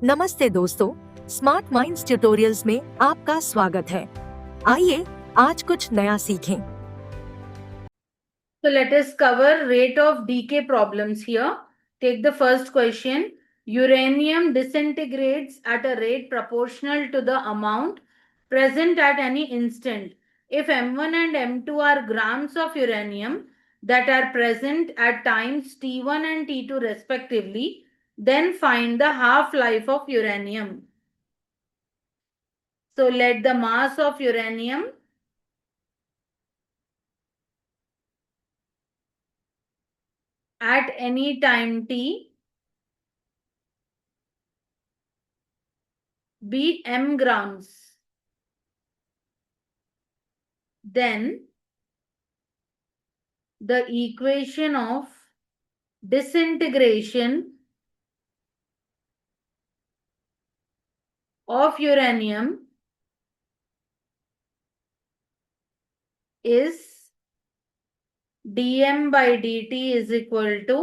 नमस्ते दोस्तों, smart minds tutorials में आपका स्वागत है। आइए आज कुछ नया सीखें। So let us cover rate of decay problems here. Take the first question. Uranium disintegrates at a rate proportional to the amount present at any instant. If M1 and M2 are grams of uranium that are present at times T1 and T2 respectively, then find the half-life of uranium. So let the mass of uranium at any time T be m grams. Then the equation of disintegration of uranium is dm by dt is equal to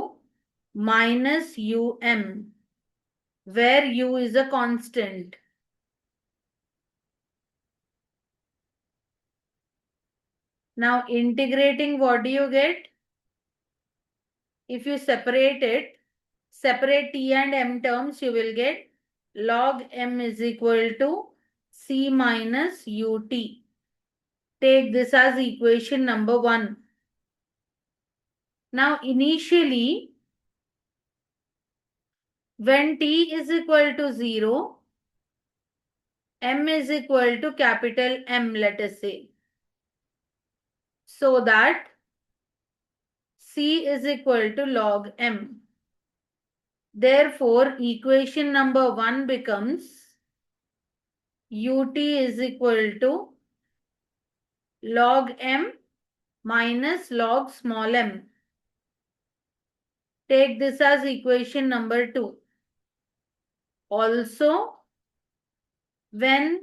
minus um, where u is a constant. Now integrating, what do you get? If you separate it, separate t and m terms, you will get log m is equal to c minus ut. Take this as equation number 1. Now initially, when t is equal to 0, m is equal to capital M, let us say. So that c is equal to log m. Therefore, equation number 1 becomes ut is equal to log m minus log small m. Take this as equation number 2. Also, when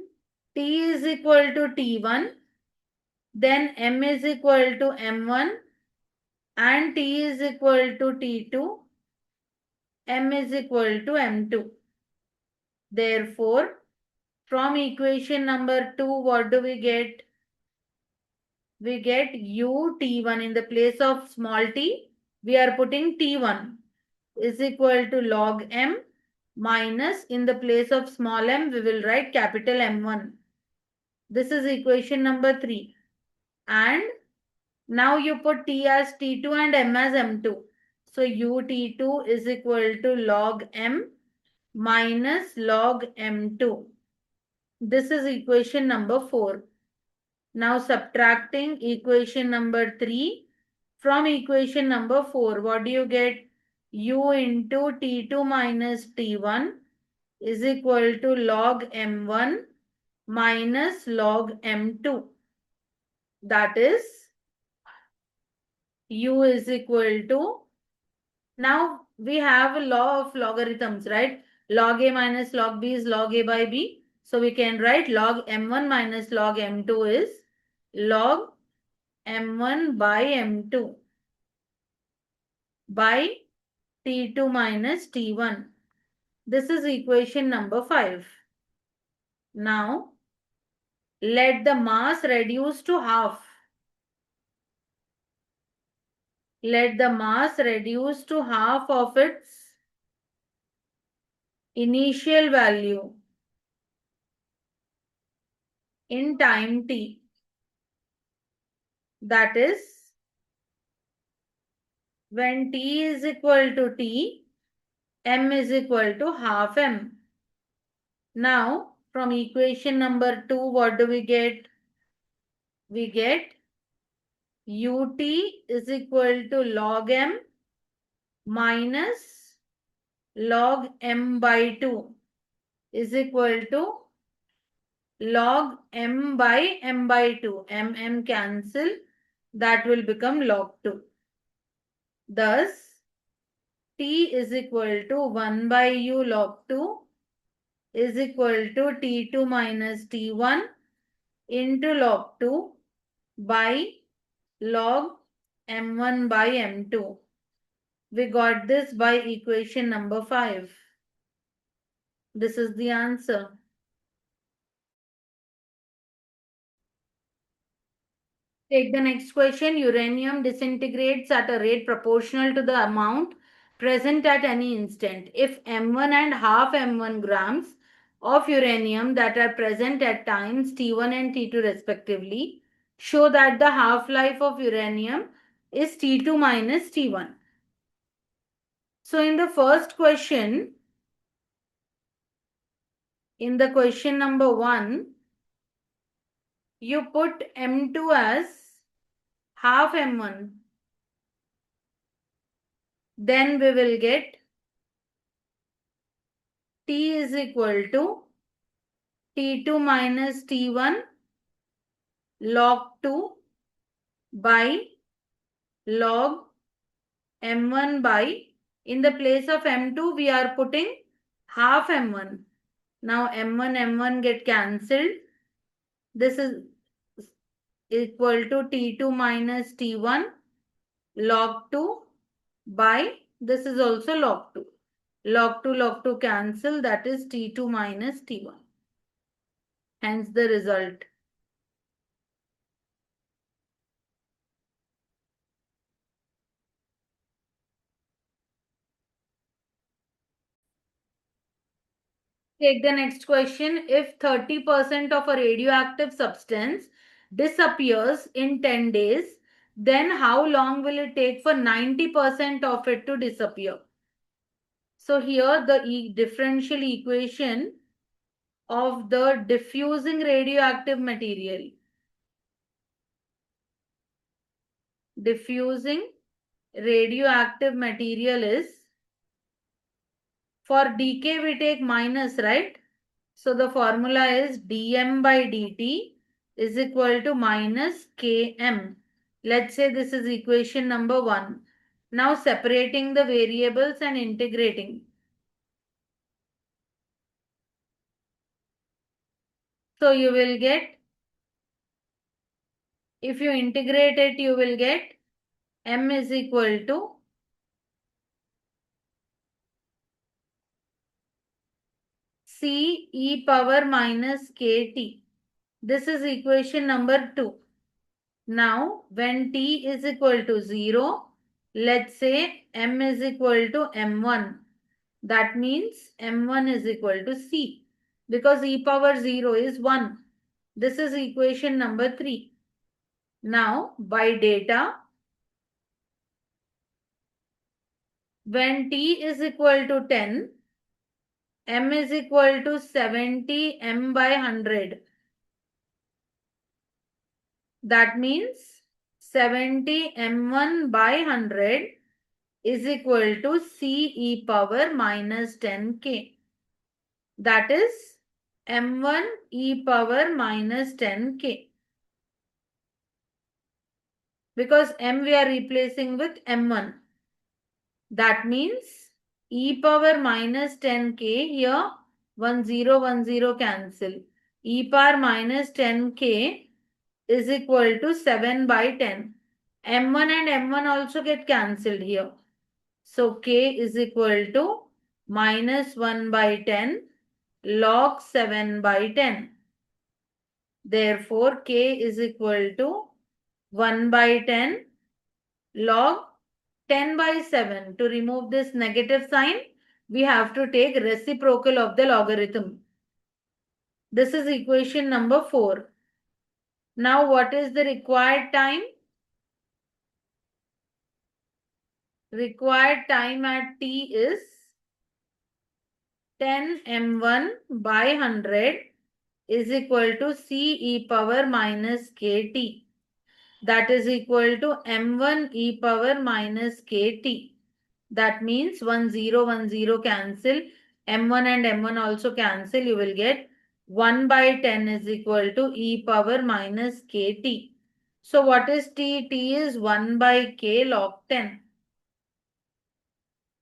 t is equal to t1, then m is equal to m1 and t is equal to t2, m is equal to m2. Therefore, from equation number 2, what do we get? We get u t1 in the place of small t. We are putting t1 is equal to log m minus, in the place of small m, we will write capital M1. This is equation number 3. And now you put t as t2 and m as m2. So ut2 is equal to log m minus log m2. This is equation number 4. Now subtracting equation number 3 from equation number 4, what do you get? U into t2 minus t1 is equal to log m1 minus log m2. That is u is equal to, now we have a law of logarithms, right? Log a minus log b is log a by b. So we can write log m1 minus log m2 is log m1 by m2 by t2 minus t1. This is equation number 5. Now let the mass reduce to half. Let the mass reduce to half of its initial value in time t. That is, when t is equal to t, m is equal to half m. Now, from equation number 2, what do we get? We get ut is equal to log m minus log m by 2 is equal to log m by m by 2. M cancel. That will become log 2. Thus, t is equal to 1 by u log 2 is equal to t2 minus t1 into log 2 by log m1 by m2. We got this by equation number 5. This is the answer. Take the next question. Uranium disintegrates at a rate proportional to the amount present at any instant. If M1 and half M1 grams of uranium that are present at times T1 and T2 respectively show that the half-life of uranium is T2 minus T1. So in the first question, in the question number 1, you put M2 as half M1. Then we will get T is equal to T2 minus T1 log 2 by log M1 by, in the place of M2 we are putting half M1. Now M1 get cancelled. This is equal to T2 minus T1 log 2 by, this is also log 2. Log 2 cancel, that is T2 minus T1. Hence the result. Take the next question. If 30% of a radioactive substance disappears in 10 days, then how long will it take for 90% of it to disappear? So here the differential equation of the diffusing radioactive material. Diffusing radioactive material is, for decay we take minus, right? So the formula is dm by dt is equal to minus km. Let's say this is equation number 1. Now separating the variables and integrating. So you will get, if you integrate it, you will get m is equal to c e power minus kt. This is equation number 2. Now when t is equal to 0, let's say m is equal to m1. That means m1 is equal to c, because e power 0 is 1. This is equation number 3. Now by data, when t is equal to 10, m is equal to 70 m by 100. That means 70 m1 by 100 is equal to c e power minus 10k. That is m1 e power minus 10k. Because m we are replacing with m1. That means e power minus 10k, here 1 0 cancel. E power minus 10k is equal to 7 by 10. m1 and m1 also get cancelled here. So k is equal to minus 1 by 10 log 7 by 10. Therefore, k is equal to 1 by 10 log 10 by 7. To remove this negative sign, we have to take reciprocal of the logarithm. This is equation number 4. Now, what is the required time? Required time at t is 10 m1 by 100 is equal to c e power minus kt. That is equal to m1 e power minus kt. That means 1 0 cancel. m1 and m1 also cancel. You will get 1 by 10 is equal to e power minus kt. So what is t? T is 1 by k log 10.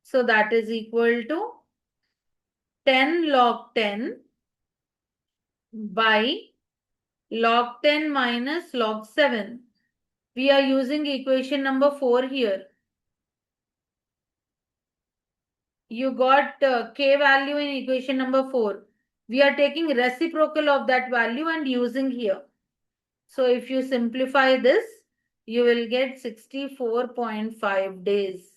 So that is equal to 10 log 10 by log 10 minus log 7. We are using equation number 4 here. you got k value in equation number 4. We are taking reciprocal of that value and using here. So if you simplify this, you will get 64.5 days.